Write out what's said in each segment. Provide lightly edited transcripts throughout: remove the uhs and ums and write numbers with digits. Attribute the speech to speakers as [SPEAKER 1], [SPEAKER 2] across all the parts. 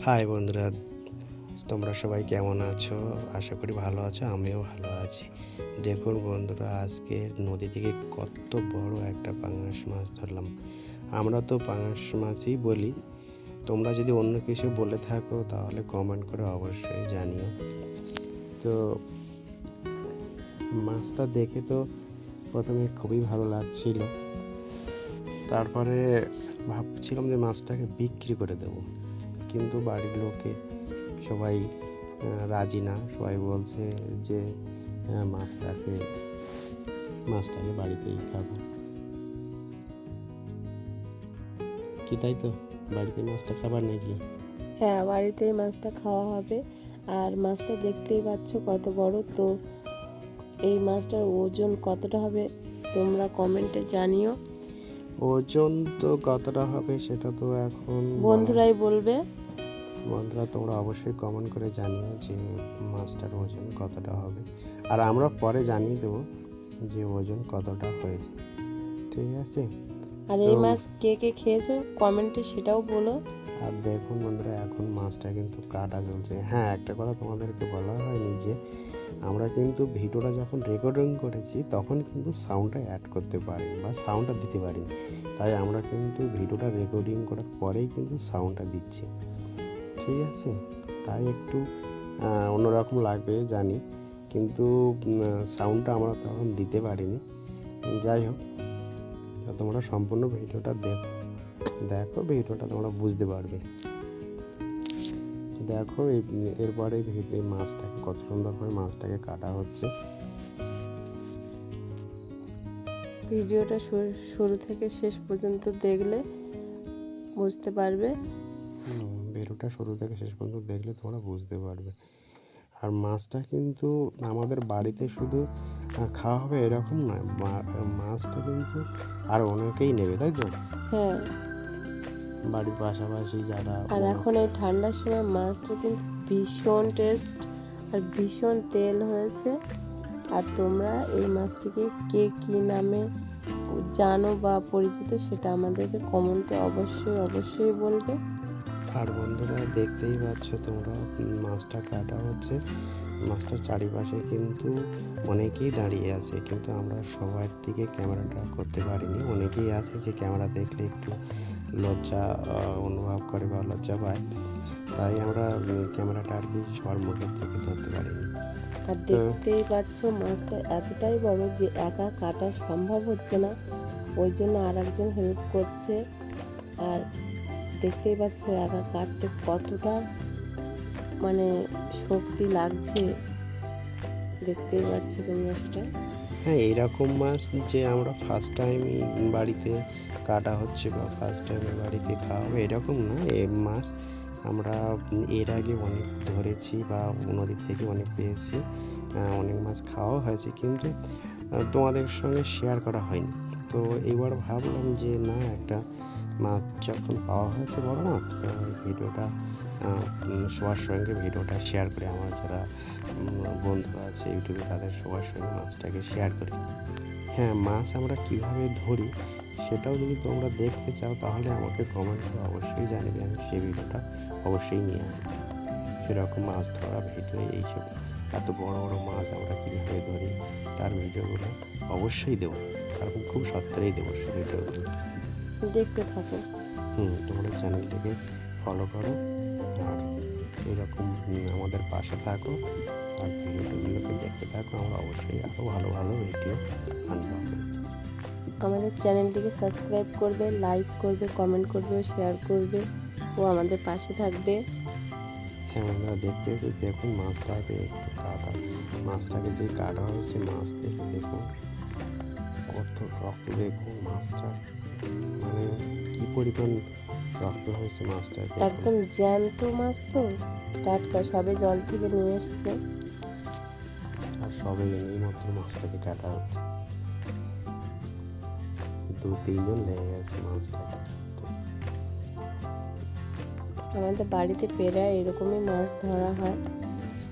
[SPEAKER 1] High বন্ধুরা, তোমরা সবাই কেমন আছো? আশা করি ভালো আছো, আমিও ভালো আছি। দেখুন বন্ধুরা, আজকে নদী থেকে কত বড় একটা পাঙাশ মাছ ধরলাম। আমরা তো পাঙাশ মাছই বলি, তোমরা যদি অন্য কিছু বলে থাকো তাহলে কমেন্ট করে অবশ্যই জানিও। তো মাছটা দেখে তো প্রথমে খুবই ভালো লাগছিল, তারপরে ভাবছিলাম যে মাছটাকে বিক্রি করে দেবো, কিন্তু বাড়ির লোকে সবাই রাজি না। সবাই বলছে যে মাছটাকে বাড়িতেই খাবো। কি তাই তো? বাড়িতে মাছটা খাবার নাকি?
[SPEAKER 2] হ্যাঁ, বাড়িতেই মাছটা খাওয়া হবে। আর মাছটা দেখতেই পাচ্ছ কত বড়। তো এই মাছটার ওজন কতটা হবে তোমরা কমেন্টে জানিও।
[SPEAKER 1] ওজন তো কতটা হবে সেটা তো এখন
[SPEAKER 2] বন্ধুরাই বলবে।
[SPEAKER 1] বন্ধুরা, তোমরা অবশ্যই কমেন্ট করে জানিও যে মাছটার ওজন কতটা হবে, আর আমরা পরে জানিয়ে দেবো যে ওজন কতটা হয়েছে। ঠিক আছে?
[SPEAKER 2] আর এই মাছ কে কে খেয়েছো কমেন্টে সেটাও বলো।
[SPEAKER 1] আর দেখুন বন্ধুরা, এখন মাছটা কিন্তু কাটা চলছে। হ্যাঁ, একটা কথা তোমাদেরকে বলা হয়নি যে আমরা কিন্তু ভিডিওটা যখন রেকর্ডিং করেছি তখন কিন্তু সাউন্ডটা অ্যাড করতে পারি বা সাউন্ডটা দিতে পারি, তাই আমরা কিন্তু ভিডিওটা রেকর্ডিং করার পরেই কিন্তু সাউন্ডটা দিচ্ছি। ঠিক আছে? তাই একটু অন্যরকম লাগবে জানি, কিন্তু সাউন্ডটা আমরা তখন দিতে পারিনি। যাই হোক, তোমরা সম্পূর্ণ ভিডিওটা দেখো, ভিডিওটা তোমরা বুঝতে পারবে। দেখো এরপরে এই মাছটাকে কত সুন্দর করে মাছটাকে কাটা হচ্ছে।
[SPEAKER 2] ভিডিওটা শুরু থেকে শেষ পর্যন্ত দেখলে বুঝতে পারবে।
[SPEAKER 1] ভিডিওটা শুরু থেকে শেষ পর্যন্ত দেখলে তোমরা বুঝতে পারবে। আর মাছটা কিন্তু আমাদের বাড়িতে শুধু খাওয়া হবে এরকম নয়, মাছটা কিন্তু আর অনেকেই নেবে, তাই তো?
[SPEAKER 2] হ্যাঁ,
[SPEAKER 1] বাড়ির পাশাপাশি যারা।
[SPEAKER 2] আর এখন এই ঠান্ডার সময় মাছটা কিন্তু ভীষণ টেস্ট আর ভীষণ তেল হয়েছে। আর তোমরা এই মাছটিকে কে কী নামে জানো বা পরিচিত সেটা আমাদেরকে কমেন্টে অবশ্যই বলবে।
[SPEAKER 1] আর বন্ধুরা, দেখতেই পাচ্ছ তোমরা, মাছটা কাটা হচ্ছে। মাছটার চারিপাশে কিন্তু অনেকেই দাঁড়িয়ে আছে, কিন্তু আমরা সবার দিকে ক্যামেরাটা করতে পারিনি। অনেকেই আছে যে ক্যামেরা দেখলে একটু লজ্জা অনুভব করে বা লজ্জা পায়, তাই আমরা ক্যামেরাটা আর কি সবার মুখের দিকে ধরতে পারিনি।
[SPEAKER 2] আর দেখতেই পাচ্ছ মাছটা এতটাই বড় যে একা কাটা সম্ভব হচ্ছে না, ওই জন্য আর একজন হেল্প করছে। আর দেখতেই পাচ্ছ একা কাটতে কতটা মানে শক্তি লাগছে, দেখতেই পাচ্ছ তোমরা সেটা।
[SPEAKER 1] হ্যাঁ, এইরকম মাছ যে আমরা ফার্স্ট টাইমই বাড়িতে কাটা হচ্ছে বা ফার্স্ট টাইমে বাড়িতে খাওয়া হবে এরকম না। এই মাছ আমরা এর আগে অনেক ধরেছি বা নদী থেকে অনেক পেয়েছি, অনেক মাছ খাওয়া হয়েছে, কিন্তু তোমাদের সঙ্গে শেয়ার করা হয়নি। তো এবার ভাবলাম যে না, একটা মাছ যখন পাওয়া হয়েছে বড় মাছ, তো ভিডিওটা সবার সঙ্গে ভিডিওটা শেয়ার করে, আমার যারা বন্ধু আছে ইউটিউবে তাদের সবার সঙ্গে মাছটাকে শেয়ার করি। হ্যাঁ, মাছ আমরা কীভাবে ধরি সেটাও যদি তোমরা দেখতে চাও তাহলে আমাকে কমেন্ট করে অবশ্যই জানাবে, আমি সেই ভিডিওটা অবশ্যই নিয়ে আসবো। সেরকম মাছ ধরা ভিডিও, এইসব এত বড় বড় মাছ আমরা কীভাবে ধরি তার ভিডিওগুলো অবশ্যই দেবো, কারণ খুব সত্তরেই দেবো সেই ভিডিওগুলো।
[SPEAKER 2] দেখতে থাকো।
[SPEAKER 1] তোমরা চ্যানেলটাকে ফলো করো আর এরকম আমাদের পাশে থাকো আর ভিডিওগুলোকে দেখতে থাকো। আমরা অবশ্যই আরও ভালো ভালো ভিডিও আনবো।
[SPEAKER 2] আমাদের চ্যানেলটিকে সাবস্ক্রাইব করবে, লাইক করবে, কমেন্ট করবে, শেয়ার করবে ও আমাদের পাশে থাকবে।
[SPEAKER 1] হ্যাঁ, আমরা দেখুন মাছটাকে একটু মাছটাকে যে কাটা হয়েছে, মাছ দেখে দেখুন কত রক্ত, দেখুন মাছটা মানে কি পরিমাণ রক্ত হয়েছে মাছটা।
[SPEAKER 2] একদম জ্যান্ত মাছ, তো টাটকা, সবে জল থেকে নিয়ে এসছে।
[SPEAKER 1] আর সবে এই মাত্র মাছটাকে কাটা হচ্ছে, 2-3 জন লেগে গেছে মাছটাকে।
[SPEAKER 2] আমাদের বাড়িতে প্রায় এরকমই মাছ ধরা হয়,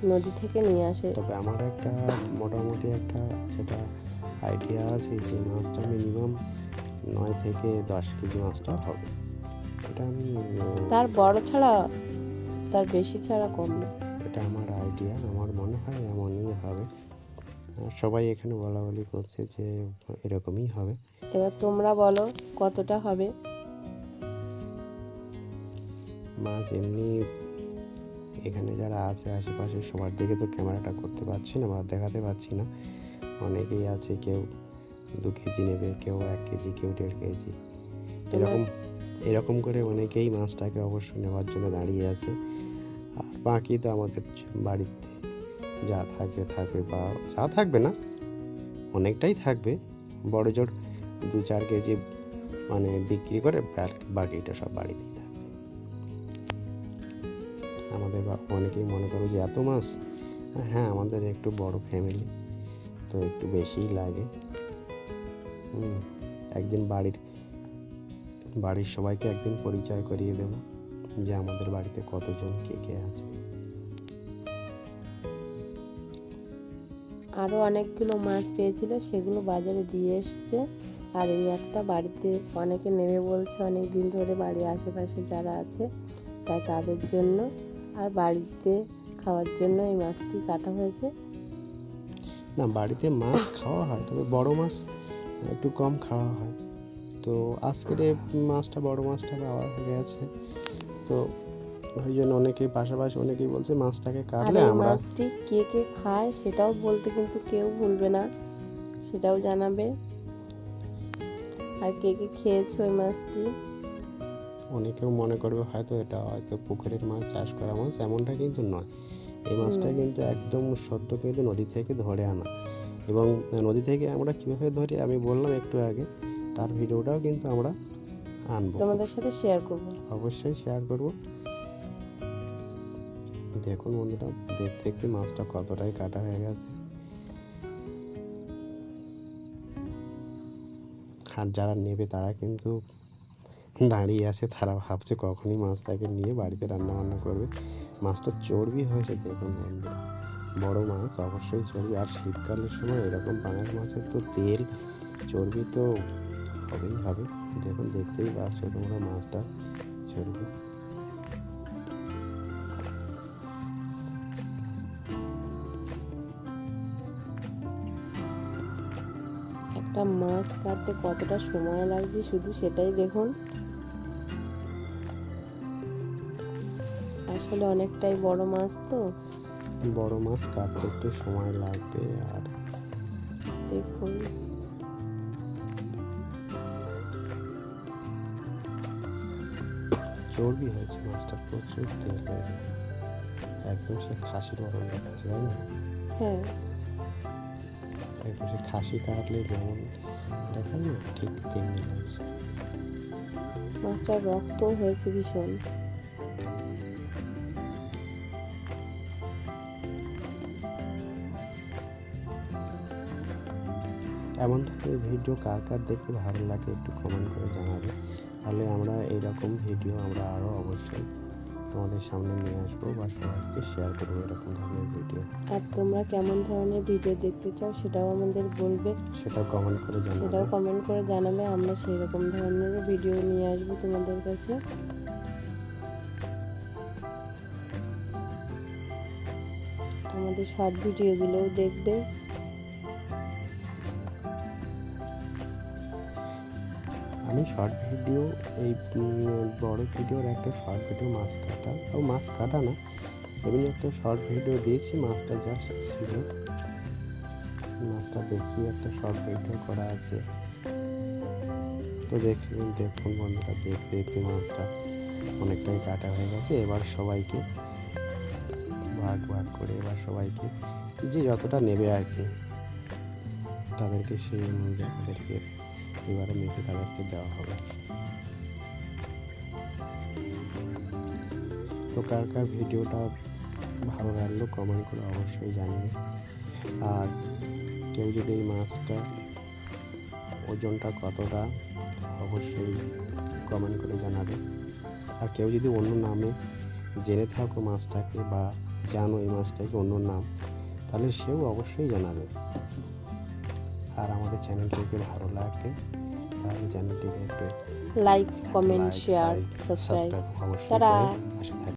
[SPEAKER 2] নদী থেকে নিয়ে আসে।
[SPEAKER 1] তবে আমার একটা মোটামুটি একটা যেটা আইডিয়া আছে যে মাছটা মিনিমাম 9 থেকে 10 কেজি মাছটা হবে। এটা আমি
[SPEAKER 2] তার বড় ছাড়া তার বেশি ছাড়া কম না।
[SPEAKER 1] এটা আমার আইডিয়া, আমার মনে হয় এমনই হবে। আর সবাই এখানে বলা বলি করছে যে এরকমই হবে।
[SPEAKER 2] এবার তোমরা বলো কতটা হবে।
[SPEAKER 1] মাছ এমনি এখানে যারা আছে আশেপাশে সবার দিকে তো ক্যামেরাটা করতে পারছি না বা দেখাতে পারছি না। অনেকেই আছে, কেউ 2 কেজি নেবে, কেউ 1 কেজি, কেউ 1.5 কেজি, এরকম করে অনেকেই মাছটাকে অবশ্যই নেওয়ার জন্য দাঁড়িয়ে আছে। আর বাকি তো আমাদের বাড়িতে যা থাকবে বা যা থাকবে না, অনেকটাই থাকবে, বড় জোর 2-4 কেজি মানে বিক্রি করে বাকিটা সব বাড়িতেই থাকবে। আমাদের অনেকেই মনে করো যে এত মাছ, হ্যাঁ আমাদের একটু বড় ফ্যামিলি তো একটু বেশিই লাগে। একদিন বাড়ির সবাইকে একদিন পরিচয় করিয়ে দেব যে আমাদের বাড়িতে কতজন কে কে আছে।
[SPEAKER 2] আরও অনেকগুলো মাছ পেয়েছিল, সেগুলো বাজারে দিয়ে এসছে। আর এই একটা বাড়িতে অনেকে নেবে বলছে, অনেক দিন ধরে বাড়ির আশেপাশে যারা আছে, তাই তাদের জন্য আর বাড়িতে খাওয়ার জন্য এই মাছটি কাটা হয়েছে।
[SPEAKER 1] না, বাড়িতে মাছ খাওয়া হয়, তবে বড় মাছ একটু কম খাওয়া হয়। তো আজকের মাছটা, বড় মাছটা পাওয়া গেছে, তো ওই জন্য পাশাপাশি অনেকেই বলছে মাছটাকে কাটলে আমরা।
[SPEAKER 2] মাছটি কে কে খায় সেটাও বলতে কিন্তু কেউ ভুলবে না, সেটাও জানাবে। আর কে কে খেয়েছে ওই মাছটি।
[SPEAKER 1] অনেকেও মনে করবে হয়তো পুকুরের মাছ, চাষ করা মাছ, এমনটা কিন্তু নয়। এই মাছটা কিন্তু একদম সদ্য কিন্তু নদী থেকে ধরে আনা, এবং নদী থেকে আমরা কীভাবে ধরি আমি বললাম একটু আগে, তার ভিডিওটাও কিন্তু আমরা আনবো,
[SPEAKER 2] তোমাদের সাথে শেয়ার করব।
[SPEAKER 1] অবশ্যই শেয়ার করব। দেখুন বন্ধুরা, দেখতে দেখতে মাছটা কতটাই কাটা হয়ে গেছে। আর যারা নেবে তারা কিন্তু দাঁড়িয়ে আছে, তারা ভাবছে কখনই মাছটাকে নিয়ে বাড়িতে রান্না বান্না করবে। মাছটা চর্বি হয়েছে দেখুন বন্ধুরা, বড় মাছ অবশ্যই চর্বি। আর শীতকালের সময় এরকম পাঙাশ মাছের তো তেল চর্বি তো হবেই হবে। দেখুন, দেখতেই পাচ্ছ তোমরা মাছটা চর্বি।
[SPEAKER 2] একটা মাছ কাটতে কতটা সময় লাগছে শুধু সেটাই দেখুন। আসলে অনেকটাই বড় মাছ, তো
[SPEAKER 1] বড় মাছ কাটতে একটু সময় লাগবে। আর
[SPEAKER 2] দেখুন
[SPEAKER 1] চর্বি হয়েছে মাছটা, প্রচুর তেল হয়েছে, একদম সে খাসির মতন দেখাচ্ছে, তাই না?
[SPEAKER 2] হ্যাঁ,
[SPEAKER 1] একদম সে খাসি কাটলে যেমন দেখায় না, ঠিক তেমনি লাগছে।
[SPEAKER 2] মাছটার রক্ত হয়েছে ভীষণ।
[SPEAKER 1] এমন ধরনের ভিডিও কার কার দেখতে ভালো লাগে একটু কমেন্ট করে জানাবে, তাহলে আমরা এইরকম ভিডিও আমরা আরও অবশ্যই তোমাদের সামনে নিয়ে আসবো বা সবাইকে শেয়ার করবো এরকম ধরনের ভিডিও।
[SPEAKER 2] আর তোমরা কেমন ধরনের ভিডিও দেখতে চাও সেটাও আমাদের বলবে,
[SPEAKER 1] সেটাও কমেন্ট করে জানাবে।
[SPEAKER 2] আমরা সেই রকম ধরনের ভিডিও নিয়ে আসবো তোমাদের কাছে। আমাদের শর্ট ভিডিওগুলোও দেখবে।
[SPEAKER 1] আমি শর্ট ভিডিও, এই বড় ভিডিওর একটা শর্ট ভিডিও মাছ কাটা না, এমনি একটা শর্ট ভিডিও দিয়েছি, মাছটা জাস্ট ছিল, মাছটা দেখিয়ে একটা শর্ট ভিডিও করা আছে। তো দেখুন বন্ধুরা, দেখতে দেখতে মাছটা অনেকটাই কাটা হয়ে গেছে। এবার সবাইকে ভাগ করে, এবার সবাইকে যে যতটা নেবে আর কি, তাদেরকে সেই অনুযায়ী তাদেরকে এবারে মেখে তাদেরকে দেওয়া হবে। তো কার কার ভিডিওটা ভালো লাগলো কমেন্ট করে অবশ্যই জানিয়ে। আর কেউ যদি এই মাছটা ওজনটা কতটা অবশ্যই কমেন্ট করে জানাবে। আর কেউ যদি অন্য নামে জেনে থাকো মাছটাকে বা জানো এই মাছটাকে অন্য নাম, তাহলে সেও অবশ্যই জানাবে। আর আমাদের চ্যানেলটিকে ভালো লাগে তাহলে চ্যানেলটিকে একটু
[SPEAKER 2] লাইক, কমেন্ট, শেয়ার, সাবস্ক্রাইব।
[SPEAKER 1] অবশ্যই
[SPEAKER 2] টাটা।
[SPEAKER 1] করে পাশে থাকবে।